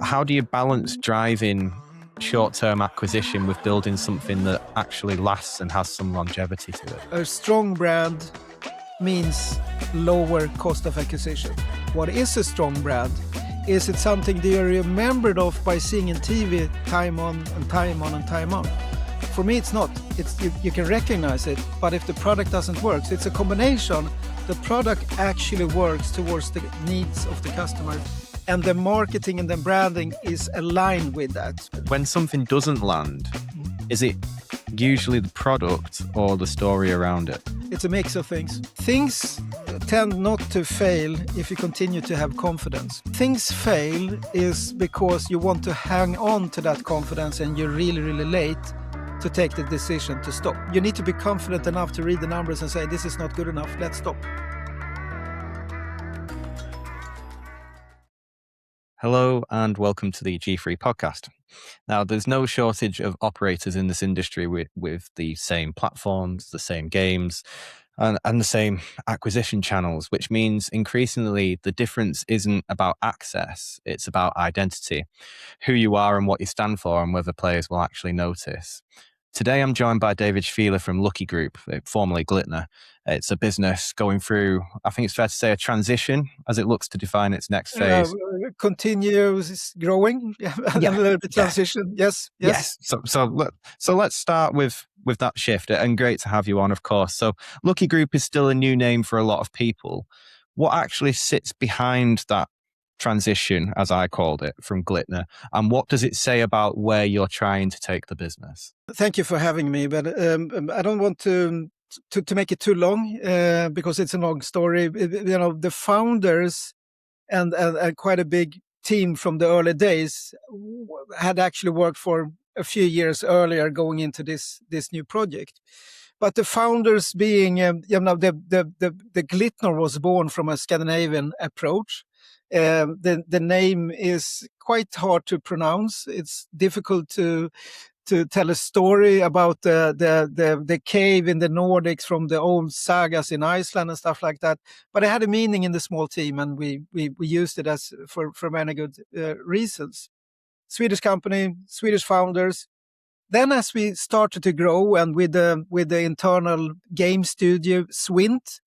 How do you balance driving short-term acquisition with building something that actually lasts and has some longevity to it? A strong brand means lower cost of acquisition. What is a strong brand? Is it something that you're remembered of by seeing in TV time on and time on and time on? For me, it's not. You can recognize it, but if the product doesn't work, so it's a combination. The product actually works towards the needs of the customer, and the marketing and the branding is aligned with that. When something doesn't land, is it usually the product or the story around it? It's a mix of things. Things tend not to fail if you continue to have confidence. Things fail is because you want to hang on to that confidence and you're really, really late to take the decision to stop. You need to be confident enough to read the numbers and say, this is not good enough, let's stop. Hello and welcome to the G3 podcast. Now, there's no shortage of operators in this industry with the same platforms, the same games, and the same acquisition channels, which means increasingly the difference isn't about access, it's about identity, who you are and what you stand for and whether players will actually notice. Today, I'm joined by David Schwieler from LCKY Group, formerly Glitner. It's a business going through, I think it's fair to say, a transition as it looks to define its next phase. Continues growing, a little bit transition. Yes. So let's start with that shift, and great to have you on, of course. So LCKY Group is still a new name for a lot of people. What actually sits behind that transition, as I called it, from Glitner, and what does it say about where you're trying to take the business? Thank you for having me, but I don't want to make it too long because it's a long story. The founders and quite a big team from the early days had actually worked for a few years earlier going into this new project. But the founders being, the Glitner was born from a Scandinavian approach. The name is quite hard to pronounce. It's difficult to tell a story about the cave in the Nordics from the old sagas in Iceland and stuff like that. But it had a meaning in the small team, and we used it as for many good reasons. Swedish company, Swedish founders. Then as we started to grow, and with the internal game studio Swint,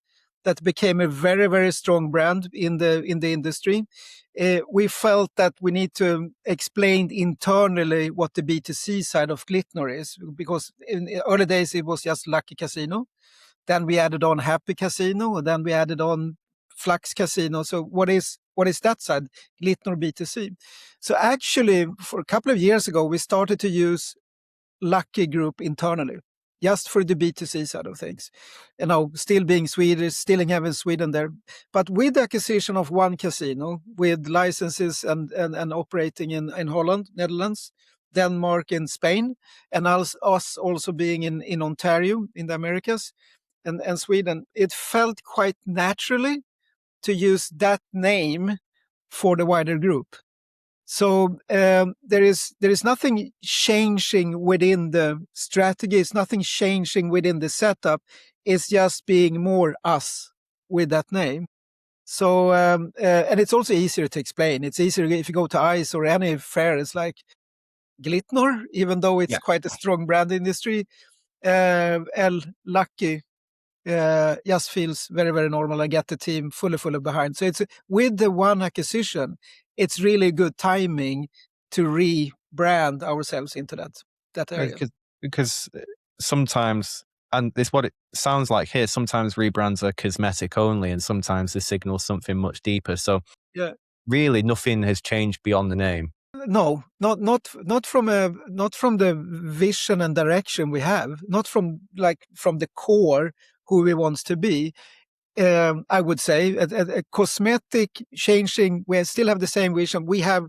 that became a very, very strong brand in the industry. We felt that we need to explain internally what the B2C side of Glitner is, because in the early days it was just Lucky Casino. Then we added on Happy Casino, and then we added on Flux Casino. So what is that side? Glitner B2C. So actually, for a couple of years ago, we started to use LCKY Group internally, just for the B2C side of things. Still being Swedish, still having Sweden there. But with the acquisition of one casino, with licenses and operating in Holland, Netherlands, Denmark, and Spain, and us also being in Ontario, in the Americas, and Sweden, it felt quite naturally to use that name for the wider group. So there is nothing changing within the strategy. It's nothing changing within the setup. It's just being more us with that name. So and it's also easier to explain. It's easier if you go to ICE or any fair. It's like Glitner, even though it's quite a strong brand industry. LCKY just feels very, very normal. I get the team fully behind. So it's with the one acquisition, it's really good timing to rebrand ourselves into that area. Because sometimes, and it's what it sounds like here, sometimes rebrands are cosmetic only, and sometimes they signal something much deeper. So really nothing has changed beyond the name. No, not from the vision and direction we have, not from the core who we want to be. I would say a cosmetic changing. We still have the same vision. We have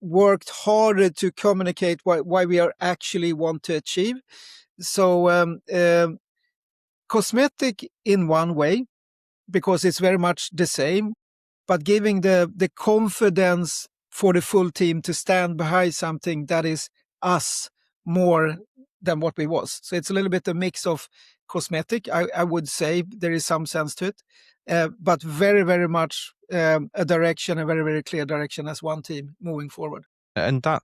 worked harder to communicate why we are actually want to achieve. So cosmetic in one way, because it's very much the same, but giving the confidence for the full team to stand behind something that is us more than what we was. So it's a little bit a mix of cosmetic. I would say there is some sense to it, but very, very much a direction, a very, very clear direction as one team moving forward. And that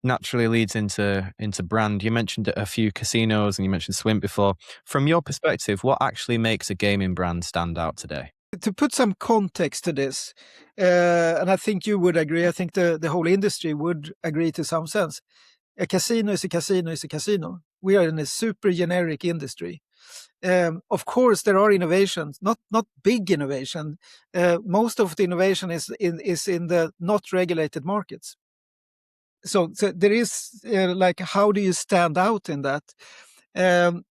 naturally leads into brand. You mentioned a few casinos and you mentioned Swim before. From your perspective, what actually makes a gaming brand stand out today? To put some context to this, and I think you would agree, I think the whole industry would agree to some sense. A casino is a casino is a casino. We are in a super generic industry. Of course, there are innovations, not big innovation. Most of the innovation is in the not regulated markets. So there is like, how do you stand out in that? Um,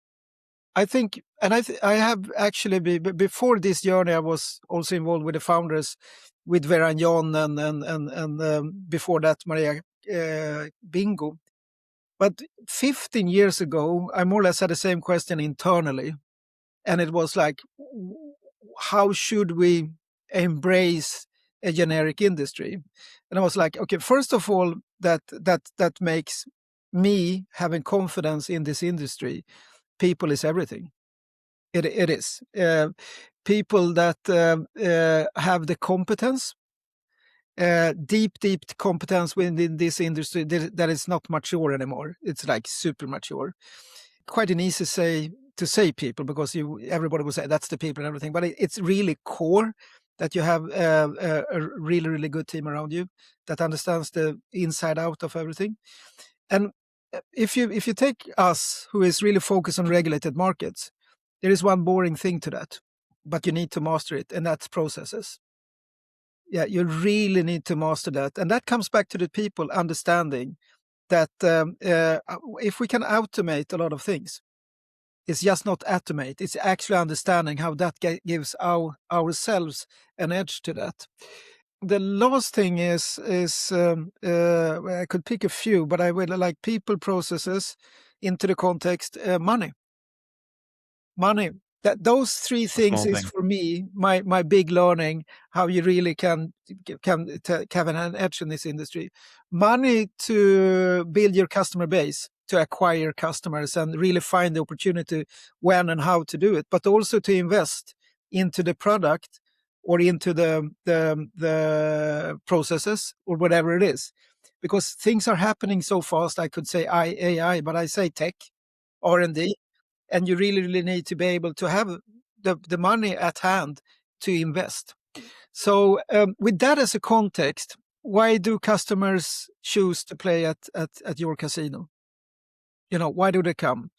I think, and I have actually before this journey, I was also involved with the founders, with Vera and John, and before that Maria Bingo. But 15 years ago, I more or less had the same question internally, and it was like, how should we embrace a generic industry? And I was like, okay, first of all, that makes me having confidence in this industry. People is everything. It is. People that have the competence, deep competence within this industry that is not mature anymore. It's like super mature. Quite an easy to say people, because everybody will say that's the people and everything, but it's really core that you have a really, really good team around you that understands the inside out of everything. And if you take us, who is really focused on regulated markets, there is one boring thing to that, but you need to master it, and that's processes. Yeah, you really need to master that. And that comes back to the people understanding that if we can automate a lot of things, it's just not automate, it's actually understanding how that gives ourselves an edge to that. The last thing is I could pick a few, but I would like people, processes, into the context, money. That those three things Small is thing. for me my big learning, how you really can have an edge in this industry. Money to build your customer base, to acquire customers and really find the opportunity when and how to do it, but also to invest into the product or into the processes or whatever it is. Because things are happening so fast, I could say AI, but I say tech, R&D, and you really, really need to be able to have the money at hand to invest. So with that as a context, why do customers choose to play at your casino? Why do they come?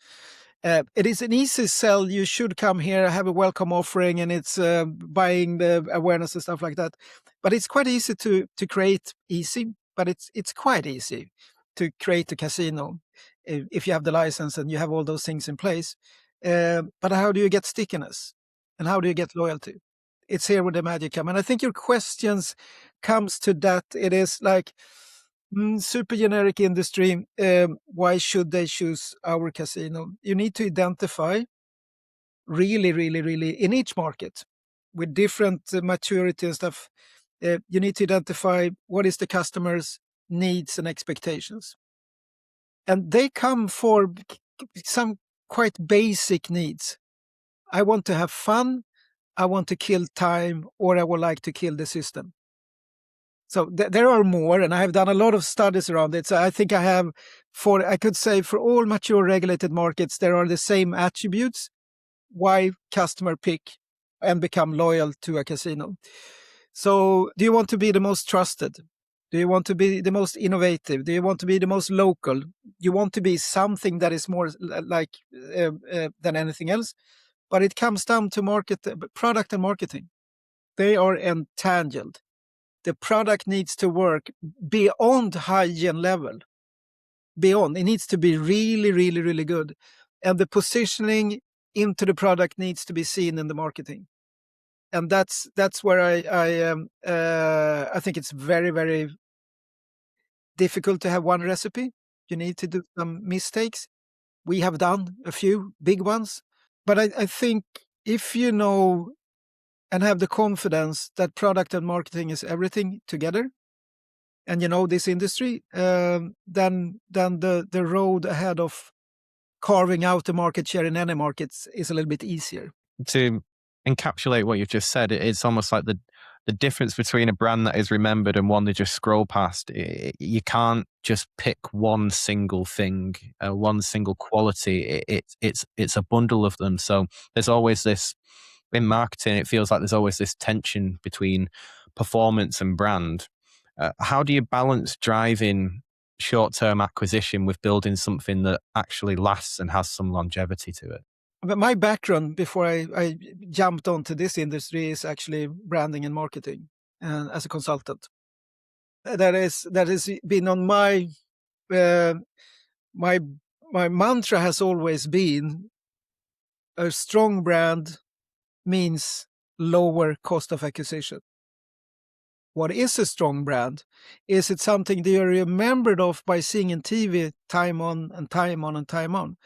It is an easy sell. You should come here, have a welcome offering, and it's buying the awareness and stuff like that. But it's quite easy to create easy, but it's quite easy to create a casino if you have the license and you have all those things in place. But how do you get stickiness? And how do you get loyalty? It's here where the magic comes. And I think your questions comes to that. It is like, super generic industry. Why should they choose our casino? You need to identify really, really, really in each market with different maturity and stuff. You need to identify what is the customer's needs and expectations. And they come for some quite basic needs. I want to have fun. I want to kill time, or I would like to kill the system. So there are more, and I have done a lot of studies around it. So I think I could say for all mature regulated markets, there are the same attributes why customer pick and become loyal to a casino. So do you want to be the most trusted? Do you want to be the most innovative? Do you want to be the most local? You want to be something that is more like than anything else? But it comes down to product and marketing. They are entangled. The product needs to work beyond hygiene level. Beyond. It needs to be really, really, really good. And the positioning into the product needs to be seen in the marketing. And that's where I think it's very, very difficult to have one recipe. You need to do some mistakes. We have done a few big ones. But I think if you know and have the confidence that product and marketing is everything together, and you know this industry, then the road ahead of carving out the market share in any markets is a little bit easier. To encapsulate what you've just said, it's almost like the difference between a brand that is remembered and one they just scroll past. You can't just pick one single thing, one single quality. It's a bundle of them. So there's always this in marketing. It feels like there's always this tension between performance and brand. How do you balance driving short-term acquisition with building something that actually lasts and has some longevity to it? But my background before I jumped onto this industry is actually branding and marketing, as a consultant. That is been on my uh, my my mantra has always been a strong brand means lower cost of acquisition. What is a strong brand? Is it something that you're remembered of by seeing in TV time on and time on and time on?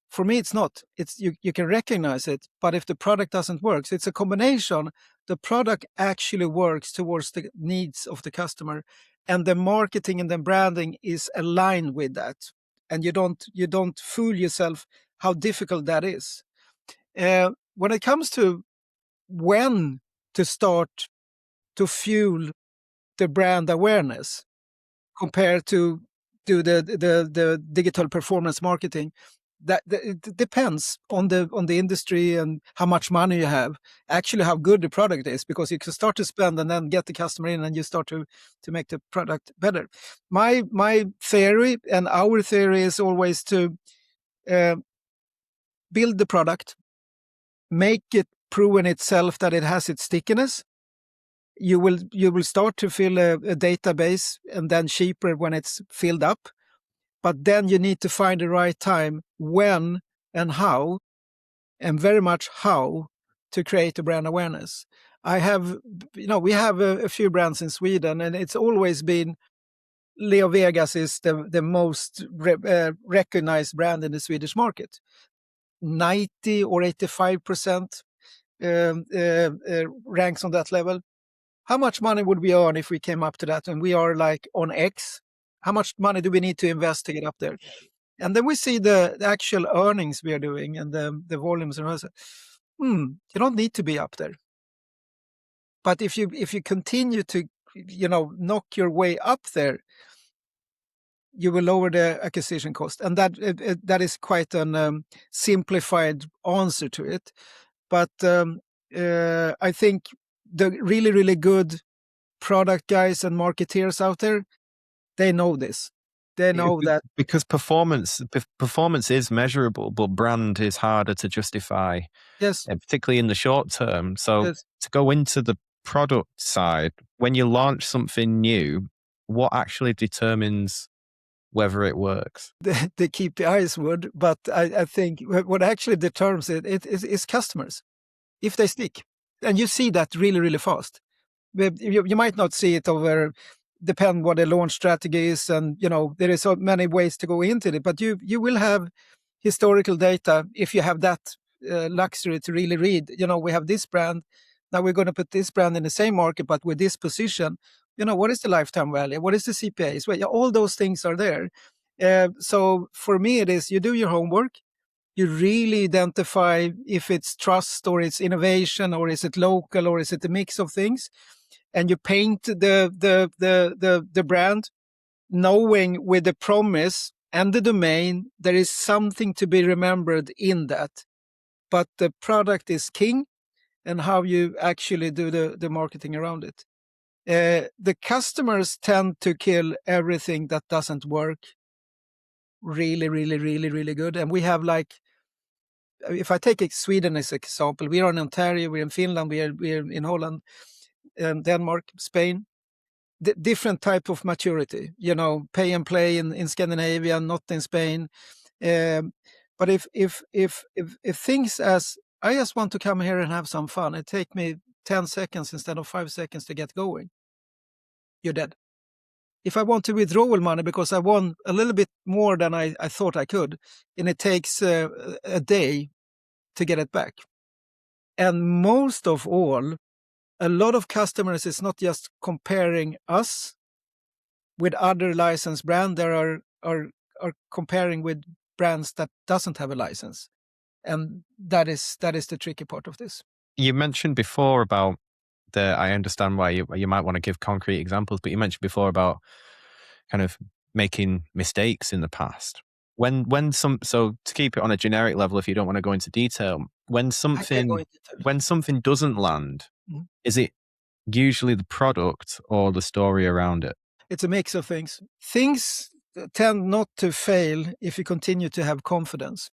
For me, it's not. It's you can recognize it, but if the product doesn't work, so it's a combination. The product actually works towards the needs of the customer, and the marketing and the branding is aligned with that. And you don't fool yourself how difficult that is. When it comes to when to start to fuel the brand awareness compared to do the digital performance marketing, that it depends on the industry and how much money you have, actually how good the product is, because you can start to spend and then get the customer in and you start to make the product better. My theory and our theory is always to uh, build the product, make it proven itself that it has its stickiness. You will start to fill a database, and then cheaper when it's filled up. But then you need to find the right time when and how, and very much how, to create a brand awareness. I have, we have a few brands in Sweden, and it's always been Leo Vegas is the most recognized brand in the Swedish market. 90 or 85% ranks on that level. How much money would we earn if we came up to that? And we are like on X. How much money do we need to invest to get up there? And then we see the actual earnings we are doing and the volumes. And I say, you don't need to be up there. But if you continue to knock your way up there, you will lower the acquisition cost. And that is quite an simplified answer to it. But I think the really, really good product guys and marketeers out there, they know this. They know that. Because performance is measurable, but brand is harder to justify, Yes. particularly in the short term. So Yes. to go into the product side, when you launch something new, what actually determines whether it works? The KPIs would, but I think what actually determines it is customers, if they stick. And you see that really, really fast. You might not see it over, depend what the launch strategy is, and there is so many ways to go into it, but you will have historical data if you have that luxury to really read. We have this brand, now we're going to put this brand in the same market but with this position. What is the lifetime value, what is the CPAs? Well, all those things are there. So for me, it is, you do your homework, you really identify if it's trust or it's innovation or is it local or is it a mix of things, and you paint the brand knowing with the promise and the domain there is something to be remembered in that, but the product is king, and how you actually do the marketing around it. The customers tend to kill everything that doesn't work really, really, really, really good. And we have, like, if I take Sweden as an example, we are in Ontario, we're in Finland, we're in Holland, Denmark, Spain. Different type of maturity, pay and play in Scandinavia, not in Spain. But if things, as I just want to come here and have some fun, it take me 10 seconds instead of 5 seconds to get going, you're dead. If I want to withdraw money because I won a little bit more than I thought I could, and it takes a day to get it back. And most of all, a lot of customers is not just comparing us with other licensed brand, they are comparing with brands that doesn't have a license. And that is the tricky part of this. You mentioned before about I understand why you might want to give concrete examples, but you mentioned before about kind of making mistakes in the past. So to keep it on a generic level, if you don't want to go into detail, I can go into it. when something doesn't land, Mhm. is it usually the product or the story around it? It's a mix of things. Things tend not to fail if you continue to have confidence.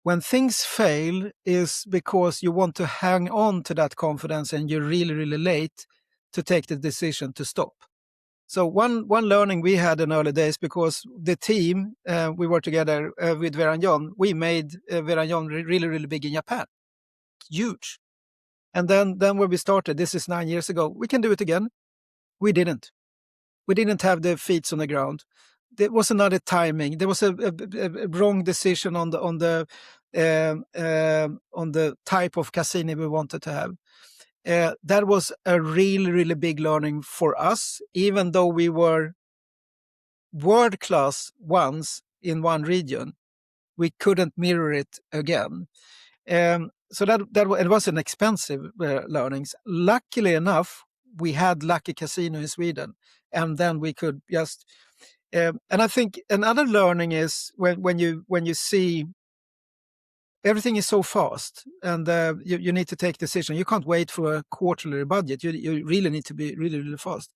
When things fail is because you want to hang on to that confidence and you're really, really late to take the decision to stop. So one learning we had in early days, because the team we were together with Veranjon, we made Veranjon really, really big in Japan, huge. And then when we started, this is 9 years ago, we can do it again. We didn't. We didn't have the feet on the ground. There was another timing. There was a wrong decision on the type of casino we wanted to have. That was a really, really big learning for us, even though we were world class once in one region. We couldn't mirror it again. So it was an expensive learnings. Luckily enough, we had Lucky Casino in Sweden, and then we could just. And I think another learning is when you see everything is so fast, and you need to take decision. You can't wait for a quarterly budget. You really need to be really, really fast.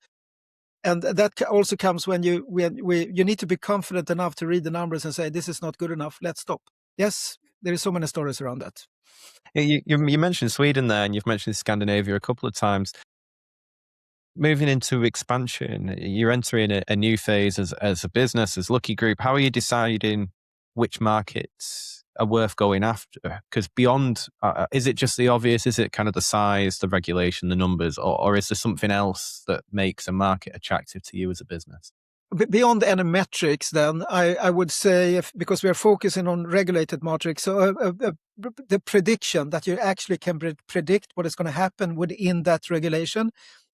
And that also comes when you need to be confident enough to read the numbers and say, this is not good enough, let's stop. Yes, there is so many stories around that. You mentioned Sweden there, and you've mentioned Scandinavia a couple of times. Moving into expansion, you're entering a new phase as a business, as LCKY Group. How are you deciding which markets are worth going after? Because beyond, is it just the obvious? Is it kind of the size, the regulation, the numbers, or is there something else that makes a market attractive to you as a business? Beyond any metrics, then I would say, because we are focusing on regulated metrics, so the prediction that you actually can predict what is going to happen within that regulation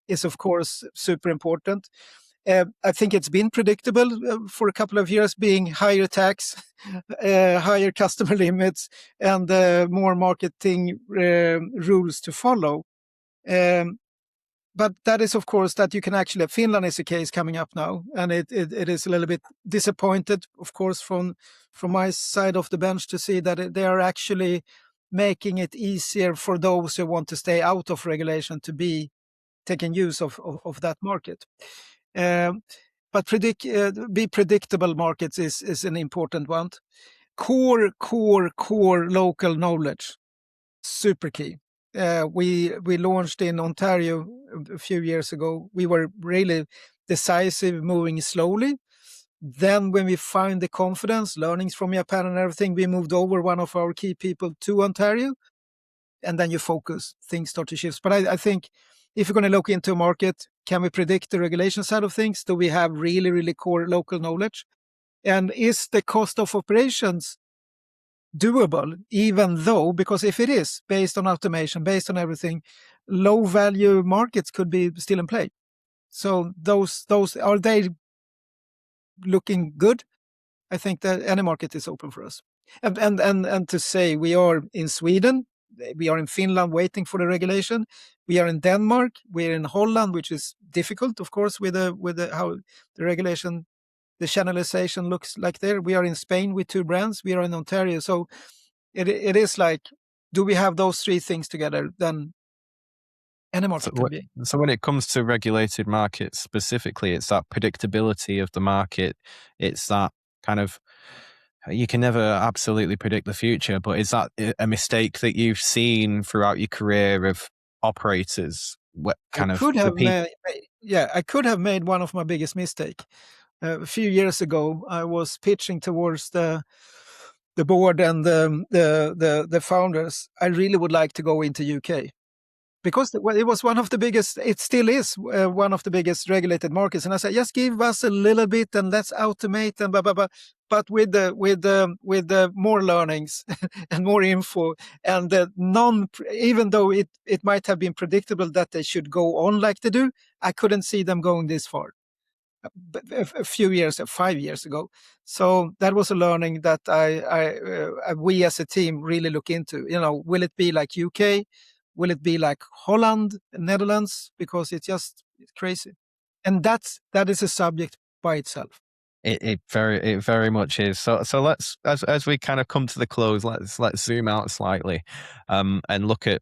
is, of course, super important. I think it's been predictable for a couple of years, being higher tax, higher customer limits, and more marketing rules to follow. But that is, of course, that you can actually. Finland is a case coming up now, and it is a little bit disappointed, of course, from my side of the bench to see that they are actually making it easier for those who want to stay out of regulation to be taking use of that market. But be predictable markets is an important one. Core local knowledge, super key. We launched in Ontario a few years ago. We were really decisive, moving slowly. Then when we found the confidence, learnings from Japan and everything, we moved over one of our key people to Ontario, and then you focus, things start to shift. But I think if you're going to look into a market, can we predict the regulation side of things? Do we have really, really core local knowledge? And is the cost of operations doable, even though, because if it is based on automation, based on everything, low value markets could be still in play. So those are they looking good? I think that any market is open for us. And to say we are in Sweden, we are in Finland waiting for the regulation. We are in Denmark, we're in Holland, which is difficult, of course, with how the regulation, the channelization looks like there. We are in Spain with 2 brands. We are in Ontario. So it is like, do we have those 3 things together? Then any market can be. So when it comes to regulated markets specifically, it's that predictability of the market. It's that kind of, you can never absolutely predict the future, but is that a mistake that you've seen throughout your career of operators? What kind of I could have made one of my biggest mistake. A few years ago, I was pitching towards the board and the founders. I really would like to go into UK, because it was one of the biggest. It still is one of the biggest regulated markets. And I said, just give us a little bit and let's automate and blah blah blah. But with the more learnings and more info, and even though it might have been predictable that they should go on like they do, I couldn't see them going this far. A few years, 5 years ago. So that was a learning that we as a team really look into. Will it be like UK? Will it be like Holland, Netherlands? Because it's crazy. And that is a subject by itself. It very much is. So let's, as we kind of come to the close, let's zoom out slightly, and look at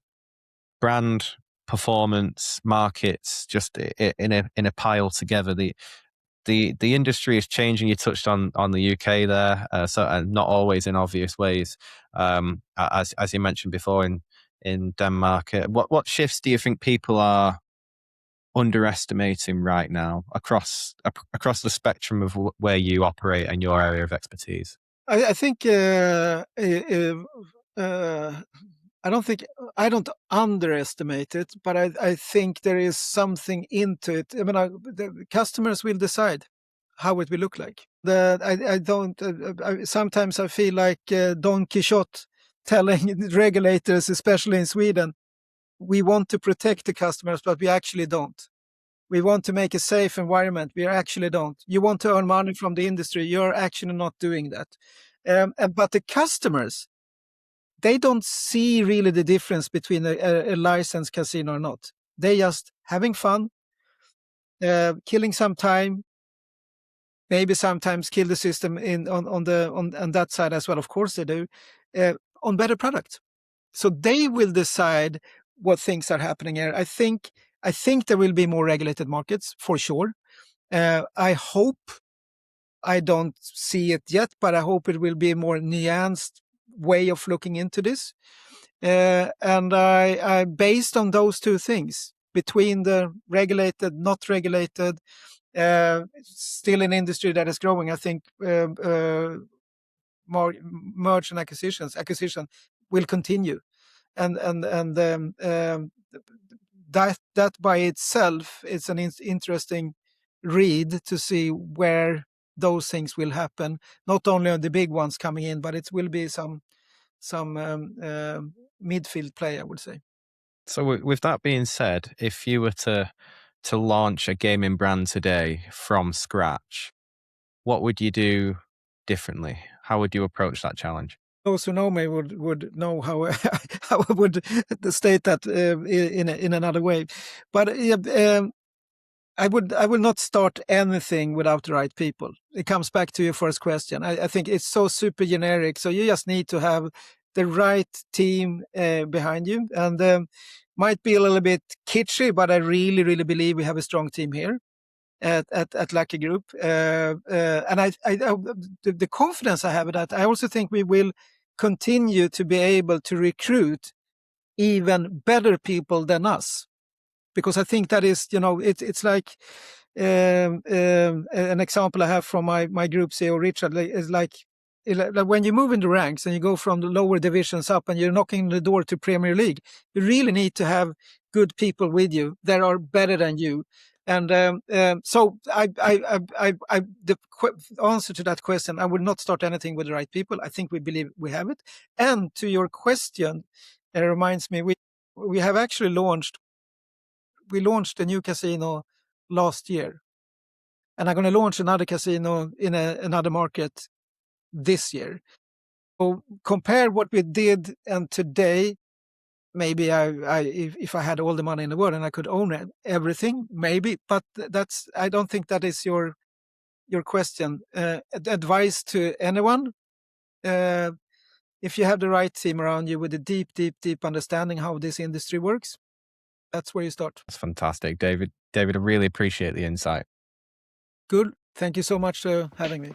brand, performance, markets, just in a pile together. The industry is changing. You touched on the UK there, so not always in obvious ways, as you mentioned before in Denmark. What shifts do you think people are underestimating right now across the spectrum of where you operate and your area of expertise? I think I don't underestimate it, but I think there is something into it. I mean, the customers will decide how it will look like. I don't. Sometimes I feel like Don Quixote telling regulators, especially in Sweden, we want to protect the customers, but we actually don't. We want to make a safe environment. We actually don't. You want to earn money from the industry. You're actually not doing that. But the customers, they don't see really the difference between a licensed casino or not. They just having fun, killing some time, maybe sometimes kill the system on that side as well. Of course they do, on better products. So they will decide what things are happening here. I think there will be more regulated markets for sure. I hope, I don't see it yet, but I hope it will be a more nuanced way of looking into this. And I based on those two things, between the regulated, not regulated, still an industry that is growing, I think more merge and acquisition will continue. And that by itself is an interesting read to see where those things will happen. Not only on the big ones coming in, but it will be some midfield play, I would say. So with that being said, if you were to launch a gaming brand today from scratch, what would you do differently? How would you approach that challenge? Those who know me would know how how I would state that in another way. But I will not start anything without the right people. It comes back to your first question. I think it's so super generic. So you just need to have the right team behind you. And might be a little bit kitschy, but I really, really believe we have a strong team here at LCKY Group. And the confidence I have in that, I also think we will continue to be able to recruit even better people than us. Because I think that is, it's like an example I have from my group CEO, Richard, is like when you move in the ranks and you go from the lower divisions up and you're knocking the door to Premier League, you really need to have good people with you that are better than you. And so the answer to that question, I would not start anything with the right people. I think we believe we have it. And to your question, it reminds me, we have actually launched a new casino last year, and I'm going to launch another casino in another market this year. So compare what we did and today, maybe if I had all the money in the world and I could own everything, maybe, but I don't think that is your question. Advice to anyone, if you have the right team around you with a deep understanding how this industry works, that's where you start. That's fantastic, David. David, I really appreciate the insight. Good. Thank you so much for having me.